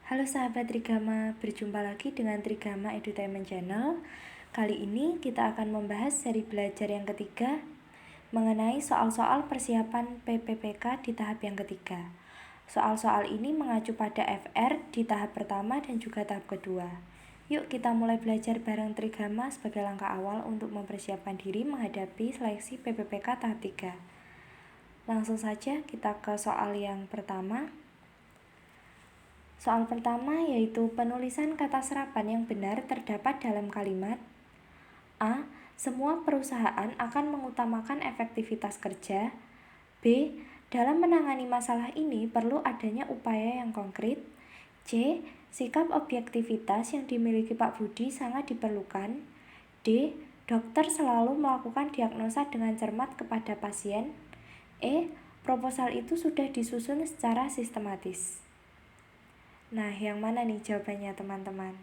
Halo sahabat Trigama, berjumpa lagi dengan Trigama Edutainment Channel. Kali ini kita akan membahas seri belajar yang ketiga mengenai soal-soal persiapan PPPK di tahap yang ketiga. Soal-soal ini mengacu pada FR di tahap pertama dan juga tahap kedua. Yuk kita mulai belajar bareng Trigama sebagai langkah awal untuk mempersiapkan diri menghadapi seleksi PPPK tahap 3. Langsung saja kita ke soal yang pertama. Soal pertama yaitu penulisan kata serapan yang benar terdapat dalam kalimat A. Semua perusahaan akan mengutamakan efektivitas kerja. B. Dalam menangani masalah ini perlu adanya upaya yang konkret. C. Sikap objektivitas yang dimiliki Pak Budi sangat diperlukan. D. Dokter selalu melakukan diagnosa dengan cermat kepada pasien. E. Proposal itu sudah disusun secara sistematis. Nah, yang mana nih jawabannya teman-teman?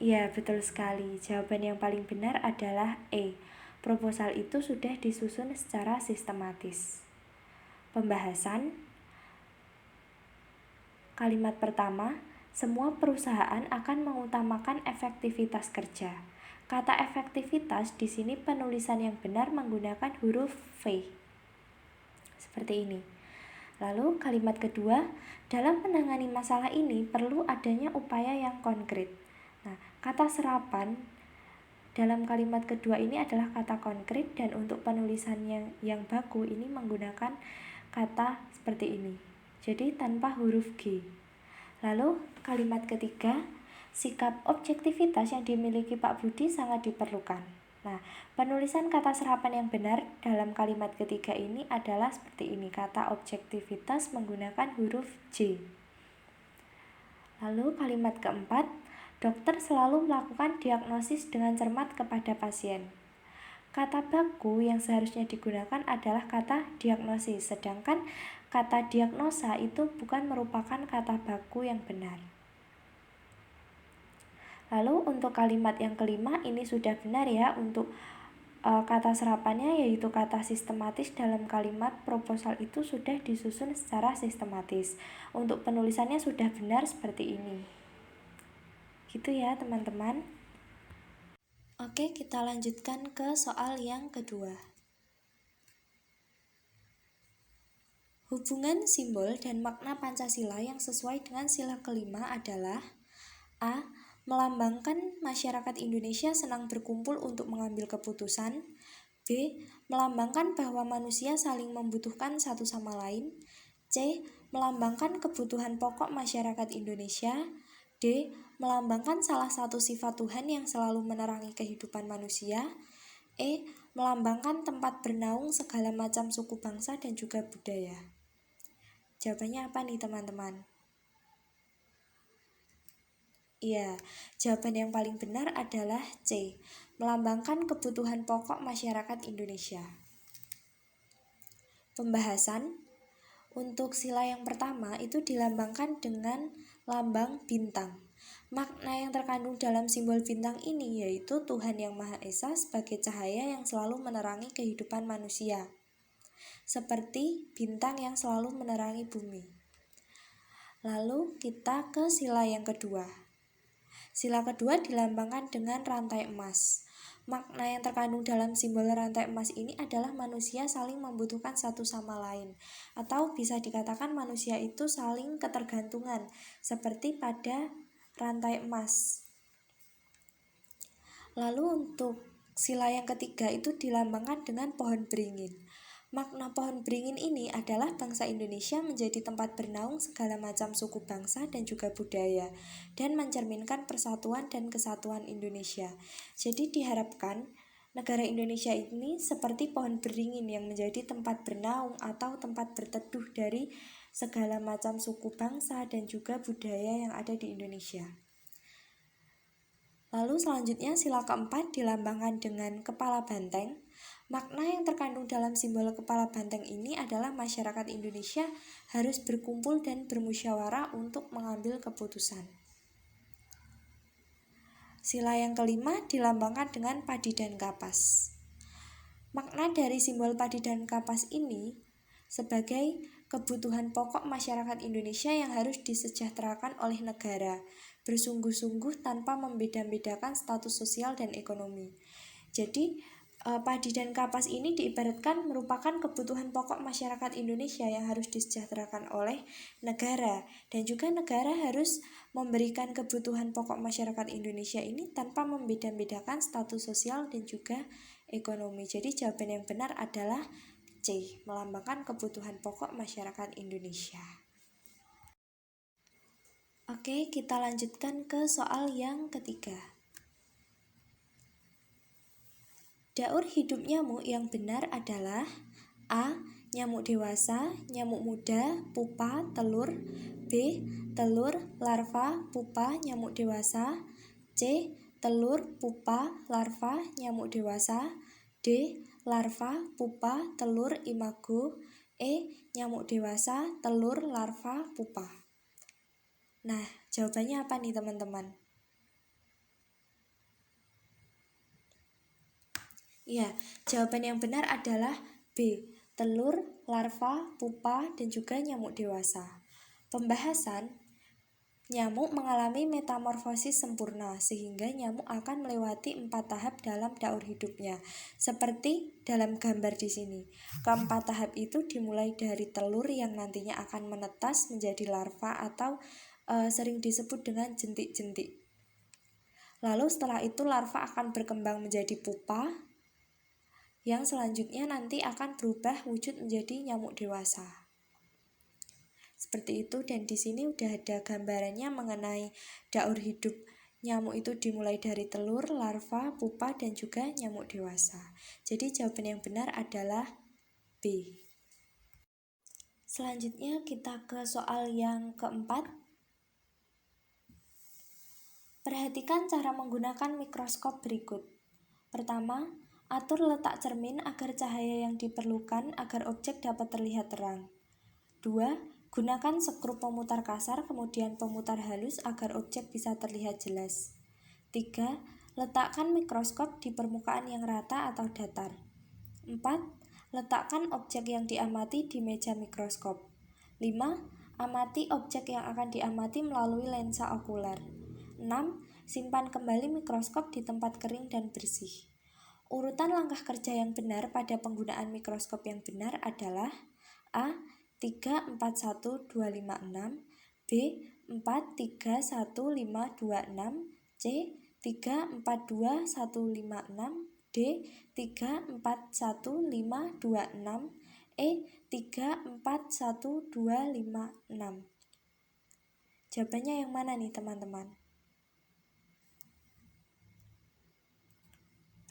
Iya, betul sekali. Jawaban yang paling benar adalah E. Proposal itu sudah disusun secara sistematis. Pembahasan. Kalimat pertama, semua perusahaan akan mengutamakan efektivitas kerja. Kata efektivitas di sini penulisan yang benar menggunakan huruf V. Seperti ini. Lalu kalimat kedua, dalam menangani masalah ini perlu adanya upaya yang konkret. Nah, kata serapan dalam kalimat kedua ini adalah kata konkret dan untuk penulisan yang baku ini menggunakan kata seperti ini. Jadi tanpa huruf G. Lalu kalimat ketiga, sikap objektivitas yang dimiliki Pak Budi sangat diperlukan. Nah, penulisan kata serapan yang benar dalam kalimat ketiga ini adalah seperti ini. Kata objektivitas menggunakan huruf J. Lalu kalimat keempat, dokter selalu melakukan diagnosis dengan cermat kepada pasien. Kata baku yang seharusnya digunakan adalah kata diagnosis, sedangkan kata diagnosa itu bukan merupakan kata baku yang benar. Lalu untuk kalimat yang kelima ini sudah benar ya untuk kata serapannya, yaitu kata sistematis dalam kalimat proposal itu sudah disusun secara sistematis. Untuk penulisannya sudah benar seperti ini. Gitu ya teman-teman. Oke, kita lanjutkan ke soal yang kedua. Hubungan simbol dan makna Pancasila yang sesuai dengan sila kelima adalah A. Melambangkan masyarakat Indonesia senang berkumpul untuk mengambil keputusan. B. Melambangkan bahwa manusia saling membutuhkan satu sama lain. C. Melambangkan kebutuhan pokok masyarakat Indonesia. D. Melambangkan salah satu sifat Tuhan yang selalu menerangi kehidupan manusia. E. Melambangkan tempat bernaung segala macam suku bangsa dan juga budaya. Jawabannya apa nih teman-teman? Iya, jawaban yang paling benar adalah C. Melambangkan kebutuhan pokok masyarakat Indonesia. Pembahasan. Untuk sila yang pertama itu dilambangkan dengan lambang bintang. Makna yang terkandung dalam simbol bintang ini yaitu Tuhan Yang Maha Esa sebagai cahaya yang selalu menerangi kehidupan manusia, seperti bintang yang selalu menerangi bumi. Lalu kita ke sila yang kedua. Sila kedua dilambangkan dengan rantai emas. Makna yang terkandung dalam simbol rantai emas ini adalah manusia saling membutuhkan satu sama lain, atau bisa dikatakan manusia itu saling ketergantungan, seperti pada rantai emas. Lalu untuk sila yang ketiga itu dilambangkan dengan pohon beringin. Makna pohon beringin ini adalah bangsa Indonesia menjadi tempat bernaung segala macam suku bangsa dan juga budaya, dan mencerminkan persatuan dan kesatuan Indonesia. Jadi diharapkan negara Indonesia ini seperti pohon beringin yang menjadi tempat bernaung atau tempat berteduh dari segala macam suku bangsa dan juga budaya yang ada di Indonesia. Lalu selanjutnya sila keempat dilambangkan dengan kepala banteng. Makna yang terkandung dalam simbol kepala banteng ini adalah masyarakat Indonesia harus berkumpul dan bermusyawarah untuk mengambil keputusan. Sila yang kelima dilambangkan dengan padi dan kapas. Makna dari simbol padi dan kapas ini sebagai kebutuhan pokok masyarakat Indonesia yang harus disejahterakan oleh negara, bersungguh-sungguh tanpa membeda-bedakan status sosial dan ekonomi. Jadi, padi dan kapas ini diibaratkan merupakan kebutuhan pokok masyarakat Indonesia yang harus disejahterakan oleh negara, dan juga negara harus memberikan kebutuhan pokok masyarakat Indonesia ini tanpa membeda-bedakan status sosial dan juga ekonomi. Jadi jawaban yang benar adalah C, melambangkan kebutuhan pokok masyarakat Indonesia. Oke, kita lanjutkan ke soal yang ketiga. Daur hidup nyamuk yang benar adalah A. Nyamuk dewasa, nyamuk muda, pupa, telur. B. Telur, larva, pupa, nyamuk dewasa. C. Telur, pupa, larva, nyamuk dewasa. D. Larva, pupa, telur, imago. E. Nyamuk dewasa, telur, larva, pupa. Nah, jawabannya apa nih teman-teman? Ya, jawaban yang benar adalah B. Telur, larva, pupa, dan juga nyamuk dewasa. Pembahasan, nyamuk mengalami metamorfosis sempurna sehingga nyamuk akan melewati 4 tahap dalam daur hidupnya. Seperti dalam gambar di sini. Keempat tahap itu dimulai dari telur yang nantinya akan menetas menjadi larva atau sering disebut dengan jentik-jentik. Lalu setelah itu larva akan berkembang menjadi pupa, yang selanjutnya nanti akan berubah wujud menjadi nyamuk dewasa. Seperti itu, dan di sini udah ada gambarannya mengenai daur hidup nyamuk itu dimulai dari telur, larva, pupa, dan juga nyamuk dewasa. Jadi jawaban yang benar adalah B. Selanjutnya kita ke soal yang keempat. Perhatikan cara menggunakan mikroskop berikut. Pertama, atur letak cermin agar cahaya yang diperlukan agar objek dapat terlihat terang. 2. Gunakan skrup pemutar kasar kemudian pemutar halus agar objek bisa terlihat jelas. 3. Letakkan mikroskop di permukaan yang rata atau datar. 4. Letakkan objek yang diamati di meja mikroskop. 5. Amati objek yang akan diamati melalui lensa okuler. 6. Simpan kembali mikroskop di tempat kering dan bersih. Urutan langkah kerja yang benar pada penggunaan mikroskop yang benar adalah A. 3, 4, 1, 2, 5, 6. B. 4, 3, 1, 5, 2, 6. C. 3, 4, 2, 1, 5, 6. D. 3, 4, 1, 5, 2, 6. E. 3, 4, 1, 2, 5, 6. Jawabannya yang mana nih teman-teman?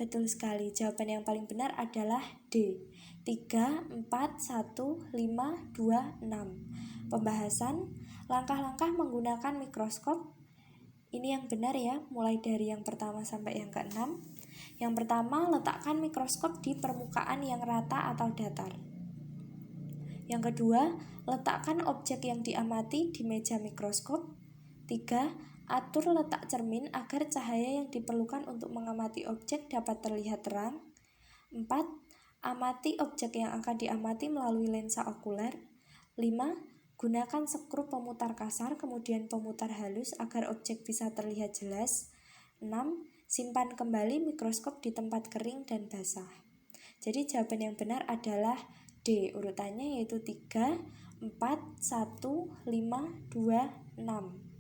Betul sekali, jawaban yang paling benar adalah D. 3, 4, 1, 5, 2, 6. Pembahasan, langkah-langkah menggunakan mikroskop. Ini yang benar ya, mulai dari yang pertama sampai yang keenam. Yang pertama, letakkan mikroskop di permukaan yang rata atau datar. Yang kedua, letakkan objek yang diamati di meja mikroskop. 3. Atur letak cermin agar cahaya yang diperlukan untuk mengamati objek dapat terlihat terang. 4. Amati objek yang akan diamati melalui lensa okuler. 5. Gunakan skrup pemutar kasar kemudian pemutar halus agar objek bisa terlihat jelas. 6. Simpan kembali mikroskop di tempat kering dan basah. Jadi jawaban yang benar adalah D. Urutannya yaitu 3, 4, 1, 5, 2, 6.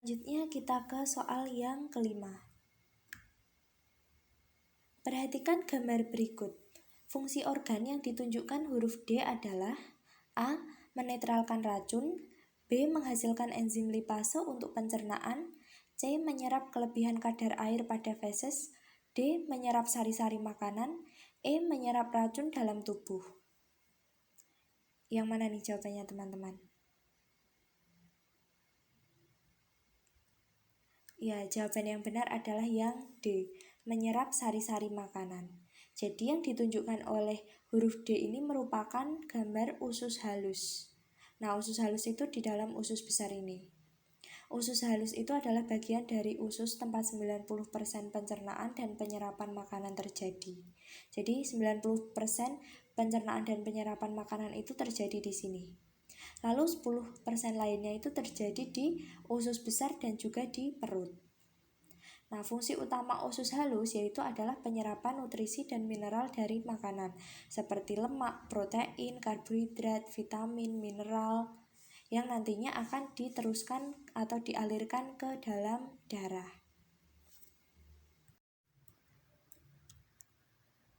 Selanjutnya kita ke soal yang kelima. Perhatikan gambar berikut. Fungsi organ yang ditunjukkan huruf D adalah A. Menetralkan racun. B. Menghasilkan enzim lipase untuk pencernaan. C. Menyerap kelebihan kadar air pada feses. D. Menyerap sari-sari makanan. E. Menyerap racun dalam tubuh. Yang mana nih jawabannya teman-teman? Ya, jawaban yang benar adalah yang D, menyerap sari-sari makanan. Jadi yang ditunjukkan oleh huruf D ini merupakan gambar usus halus. Nah, usus halus itu di dalam usus besar ini. Usus halus itu adalah bagian dari usus tempat 90% pencernaan dan penyerapan makanan terjadi. Jadi 90% pencernaan dan penyerapan makanan itu terjadi di sini. Lalu 10% lainnya itu terjadi di usus besar dan juga di perut. Nah, fungsi utama usus halus yaitu adalah penyerapan nutrisi dan mineral dari makanan seperti lemak, protein, karbohidrat, vitamin, mineral yang nantinya akan diteruskan atau dialirkan ke dalam darah.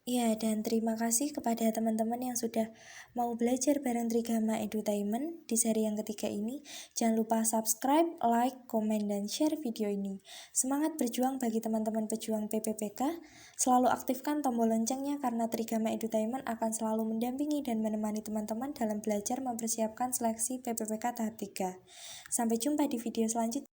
Ya, dan terima kasih kepada teman-teman yang sudah mau belajar bareng Trigama Edutainment di seri yang ketiga ini. Jangan lupa subscribe, like, komen, dan share video ini. Semangat berjuang bagi teman-teman pejuang PPPK. Selalu aktifkan tombol loncengnya karena Trigama Edutainment akan selalu mendampingi dan menemani teman-teman dalam belajar mempersiapkan seleksi PPPK tahap 3. Sampai jumpa di video selanjutnya.